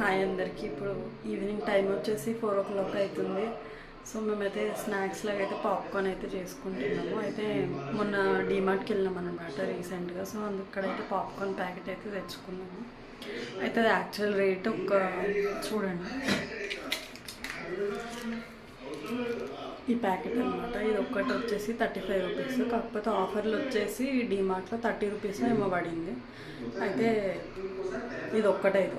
Hi అందరికీ. ఇప్పుడు evening time వచ్చేసి 4 o'clock అవుతుంది. సో మేమైతే స్నాక్స్ లాగా అయితే పాప్కార్న్ అయితే చేసుకుంటున్నాము. అయితే మొన్న డీమార్ట్కి వెళ్ళాం అనమాట రీసెంట్గా. సో అక్కడైతే పాప్కార్న్ ప్యాకెట్ అయితే తెచ్చుకున్నాము. అయితే అది యాక్చువల్ రేట్ చూడండి, ఈ ప్యాకెట్ అనమాట. ఇది ఒక్కటి వచ్చేసి 35 రూపీస్. కాకపోతే ఆఫర్లు వచ్చేసి డీమార్ట్లో 30 రూపీస్ ఏమో పడింది. అయితే ఇది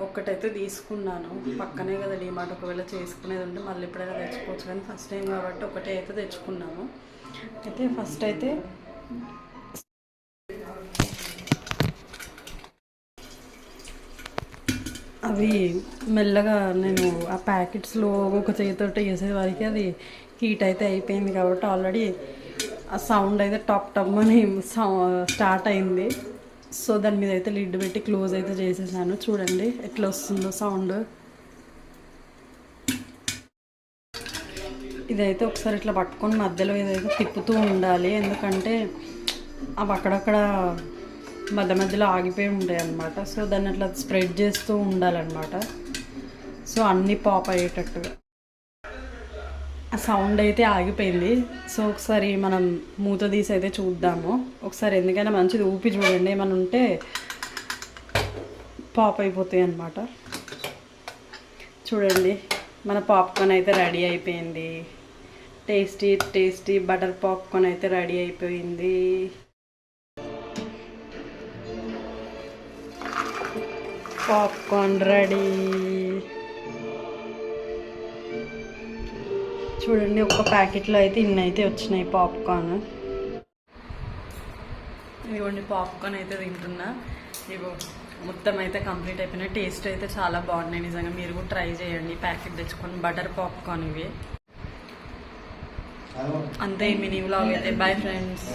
ఒక్కటైతే తీసుకున్నాను. పక్కనే కదా డీమార్ట్, ఒకవేళ చేసుకునేది ఉంటే మళ్ళీ ఎప్పుడైనా తెచ్చుకోవచ్చు, కానీ ఫస్ట్ టైం కాబట్టి ఒకటే అయితే తెచ్చుకున్నాము. అయితే ఫస్ట్ అయితే అవి మెల్లగా నేను ఆ ప్యాకెట్స్లో ఒక చేతితో వేసేవారికి అది హీట్ అయితే అయిపోయింది కాబట్టి ఆల్రెడీ ఆ సౌండ్ అయితే టాప్ అని స్టార్ట్ అయింది. సో దాని మీద అయితే లిడ్ పెట్టి క్లోజ్ అయితే చేసేసాను. చూడండి ఎట్లా వస్తుందో సౌండ్. ఇదైతే ఒకసారి ఇట్లా పట్టుకొని మధ్యలో ఇదైతే తిప్పుతూ ఉండాలి, ఎందుకంటే అవి అక్కడక్కడ మధ్యలో ఆగిపోయి ఉంటాయి అన్నమాట. సో దాన్ని అట్లా స్ప్రెడ్ చేస్తూ ఉండాలన్నమాట. సో అన్నీ పాప్ అయ్యేటట్టుగా. ఆ సౌండ్ అయితే ఆగిపోయింది. సో ఒకసారి మనం మూత తీసి అయితే చూద్దాము ఒకసారి, ఎందుకంటే మంచిది ఊపి చూడండి, ఏమైనా ఉంటే పాప్ అయిపోతాయి అన్నమాట. చూడండి మన పాప్కార్న్ అయితే రెడీ అయిపోయింది. టేస్టీ బటర్ పాప్కార్న్ అయితే రెడీ అయిపోయింది. Popcorn ready. చూడండి ఒక ప్యాకెట్లో అయితే ఇన్ని అయితే వచ్చినాయి పాప్కార్న్. ఇదిగోండి పాప్కార్న్ అయితే తింటున్నా. ఇగో మొత్తం అయితే కంప్లీట్ అయిపోయినాయి. టేస్ట్ అయితే చాలా బాగున్నాయి నిజంగా. మీరు కూడా ట్రై చేయండి ప్యాకెట్ తెచ్చుకొని. బటర్ పాప్కార్న్ ఇవి. అంతే మినీ వ్లాగ్ అయితే. Bye friends.